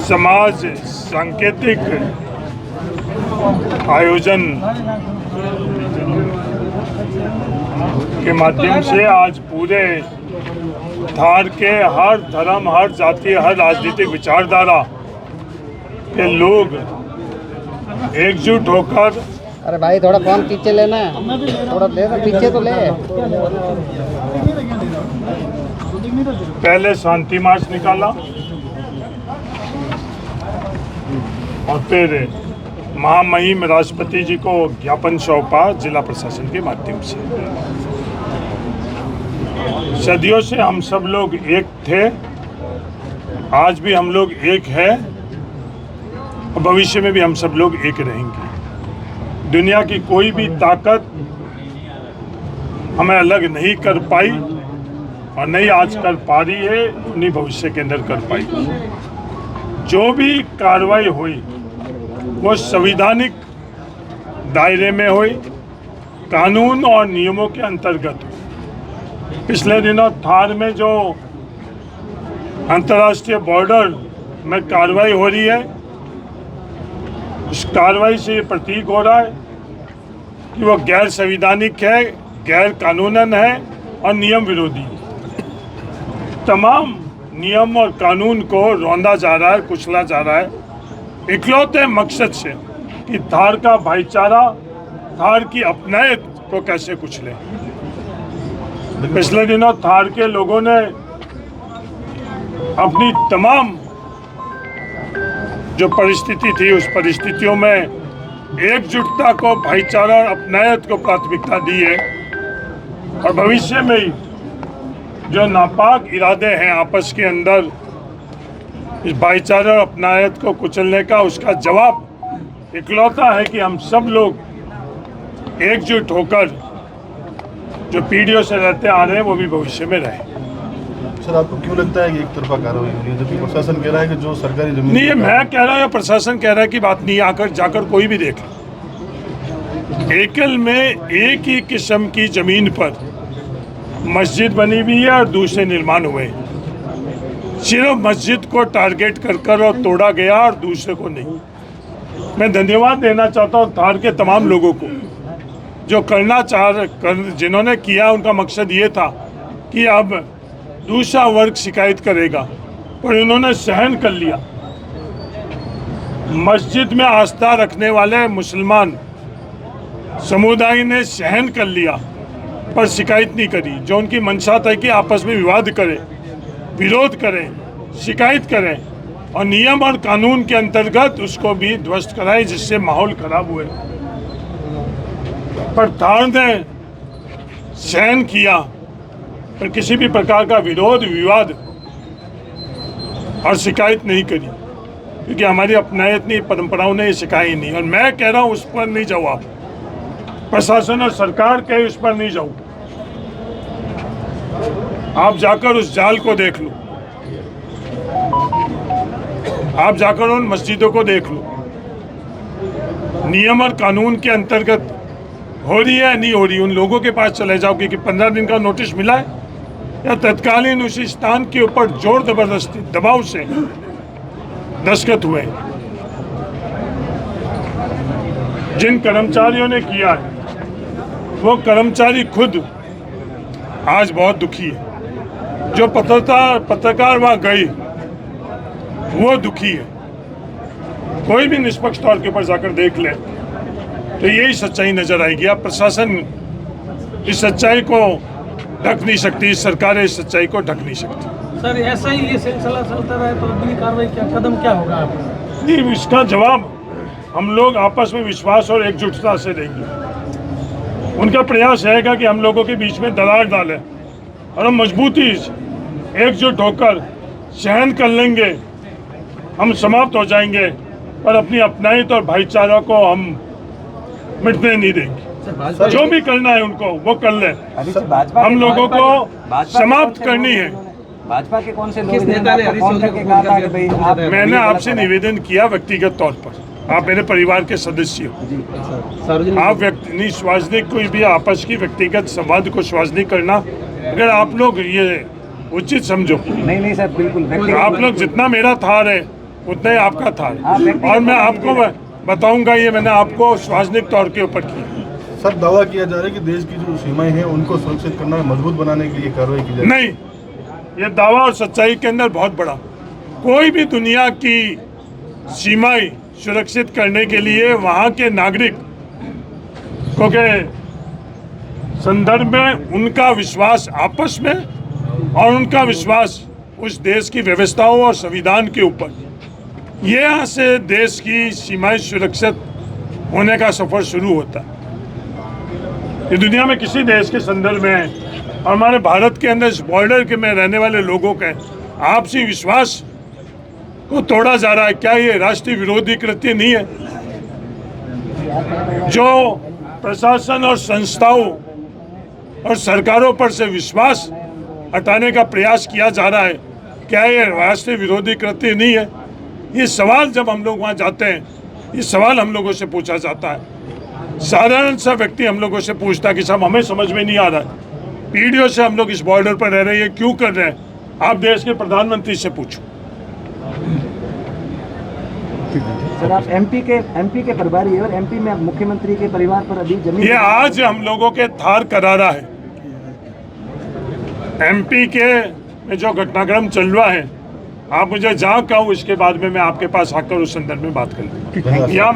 समाज सांकेतिक आयोजन के माध्यम से आज पूरे धार के हर धर्म, हर जाति, हर राजनीतिक विचारधारा के लोग एकजुट होकर, अरे भाई थोड़ा फोन पीछे लेना, थोड़ा दे दो पीछे तो ले। पहले शांति मार्च निकाला और फिर महामहिम राष्ट्रपति जी को ज्ञापन सौंपा जिला प्रशासन के माध्यम से। सदियों से हम सब लोग एक थे, आज भी हम लोग एक है और भविष्य में भी हम सब लोग एक रहेंगे। दुनिया की कोई भी ताकत हमें अलग नहीं कर पाई और नहीं आज कर पा रही है, नहीं भविष्य के अंदर कर पाई। जो भी कार्रवाई हुई वो संवैधानिक दायरे में हुई, कानून और नियमों के अंतर्गत हुई। पिछले दिनों थार में जो अंतर्राष्ट्रीय बॉर्डर में कार्रवाई हो रही है, उस कार्रवाई से ये प्रतीक हो रहा है कि वो गैर संवैधानिक है, गैर कानूनन है और नियम विरोधी है। तमाम नियम और कानून को रौंदा जा रहा है, कुचला जा रहा है, इकलौते मकसद से कि धार का भाईचारा, धार की अपनायत को कैसे कुचले। पिछले दिनों धार के लोगों ने अपनी तमाम जो परिस्थिति थी, उस परिस्थितियों में एकजुटता को, भाईचारा और अपनायत को प्राथमिकता दी है और भविष्य में जो नापाक इरादे हैं आपस के अंदर इस भाईचारा और अपनायत को कुचलने का, उसका जवाब इकलौता है कि हम सब लोग एकजुट होकर जो पीढ़ियों से रहते आ रहे हैं वो भी भविष्य में रहे। सर, आपको क्यों लगता है कि एक तरफा कार्रवाई हो रही है, जबकि प्रशासन कह रहा है कि जो सरकारी जमीन नहीं, मैं कह रहा हूँ या प्रशासन कह रहा है कि बात नहीं, आकर जाकर कोई भी देख ले। एकल में एक ही किस्म की जमीन पर मस्जिद बनी हुई है और दूसरे निर्माण हुए हैं। सिर्फ मस्जिद को टारगेट कर और तोड़ा गया और दूसरे को नहीं। मैं धन्यवाद देना चाहता हूँ धार के तमाम लोगों को जो जिन्होंने किया। उनका मकसद ये था कि अब दूसरा वर्ग शिकायत करेगा, पर इन्होंने सहन कर लिया। मस्जिद में आस्था रखने वाले मुसलमान समुदाय ने सहन कर लिया पर शिकायत नहीं करी। जो उनकी मंशा था कि आपस में विवाद करें, विरोध करें, शिकायत करें और नियम और कानून के अंतर्गत उसको भी ध्वस्त कराए, जिससे माहौल खराब हुए। पर धार ने सहन किया, पर किसी भी प्रकार का विरोध, विवाद और शिकायत नहीं करी, क्योंकि हमारी अपनायत नहीं, परंपराओं ने ये सिखाई नहीं। और मैं कह रहा हूँ उस पर नहीं जाओ आप, प्रशासन और सरकार के उस पर नहीं जाओ। आप जाकर उस जाल को देख लो, आप जाकर उन मस्जिदों को देख लो, नियम और कानून के अंतर्गत हो रही है नहीं हो रही। उन लोगों के पास चले जाओ कि 15 दिन का नोटिस मिला है या तत्कालीन उसी स्थान के ऊपर जोर जबरदस्ती दबाव से दस्तखत हुए। जिन कर्मचारियों ने किया है वो कर्मचारी खुद आज बहुत दुखी है। जो पत्रकार वहाँ गए वो दुखी है। कोई भी निष्पक्ष तौर के ऊपर जाकर देख ले तो यही सच्चाई नजर आएगी। अब प्रशासन इस सच्चाई को ढक नहीं सकती, सरकारें इस सच्चाई को ढक नहीं सकती। सर, ऐसा ही ये सिलसिला चलता रहे तो अगली कार्रवाई कदम क्या होगा आपका? नहीं, इसका जवाब हम लोग आपस में विश्वास और एकजुटता से देंगे। उनका प्रयास रहेगा कि हम लोगों के बीच में दरार डालें और हम मजबूती से एकजुट होकर सहन कर लेंगे। हम समाप्त हो जाएंगे पर अपनी अपनायत और भाईचारा को हम मिटने नहीं देंगे। जो भी करना है उनको वो कर ले, हम लोगों को समाप्त करनी है। भाजपा के कौन से लोग फोन करके कहा था कि भाई मैंने आपसे निवेदन किया व्यक्तिगत तौर पर, आप मेरे परिवार के सदस्य हो, आप नहीं सार्वजनिक कोई भी आपस की व्यक्तिगत संवाद को सार्वजनिक करना अगर आप लोग ये उचित समझो। नहीं सर, बिल्कुल आप लोग जितना मेरा थार है उतना ही आपका था। आप व्यक्तिगत और मैं बयान आपको दीजिए। बताऊंगा, ये मैंने आपको सार्वजनिक तौर के ऊपर किया। सर दावा किया जा रहा है कि देश की जो सीमाएं हैं उनको सुरक्षित करना, मजबूत बनाने के लिए कार्रवाई की जाए। नहीं, ये दावा और सच्चाई के अंदर बहुत बड़ा, कोई भी दुनिया की सीमाएं सुरक्षित करने के लिए वहाँ के नागरिक के संदर्भ में उनका विश्वास आपस में और उनका विश्वास उस देश की व्यवस्थाओं और संविधान के ऊपर, ये यहाँ से देश की सीमाएं सुरक्षित होने का सफर शुरू होता है। ये दुनिया में किसी देश के संदर्भ में है और हमारे भारत के अंदर इस बॉर्डर के में रहने वाले लोगों के आपसी विश्वास को तोड़ा जा रहा है। क्या ये राष्ट्रीय विरोधी कृत्य नहीं है? जो प्रशासन और संस्थाओं और सरकारों पर से विश्वास हटाने का प्रयास किया जा रहा है, क्या ये राष्ट्रीय विरोधी कृत्य नहीं है? ये सवाल जब हम लोग वहाँ जाते हैं, ये सवाल हम लोगों से पूछा जाता है। साधारण सा व्यक्ति हम लोगों से पूछता है कि साहब हमें समझ में नहीं आ रहा है, पीढ़ियों से हम लोग इस बॉर्डर पर रह रहे हैं, क्यों कर रहे हैं? आप देश के प्रधानमंत्री से पूछो। सर आप एमपी के प्रभारी है और एमपी में मुख्यमंत्री के परिवार पर अभी जमीन, ये आज हम लोगों के थार करारा है। एमपी के में जो घटनाक्रम चल रहा है, आप मुझे जहाँ कहूँ इसके बाद में मैं आपके पास आकर उस संदर्भ में बात कर लूँगा। या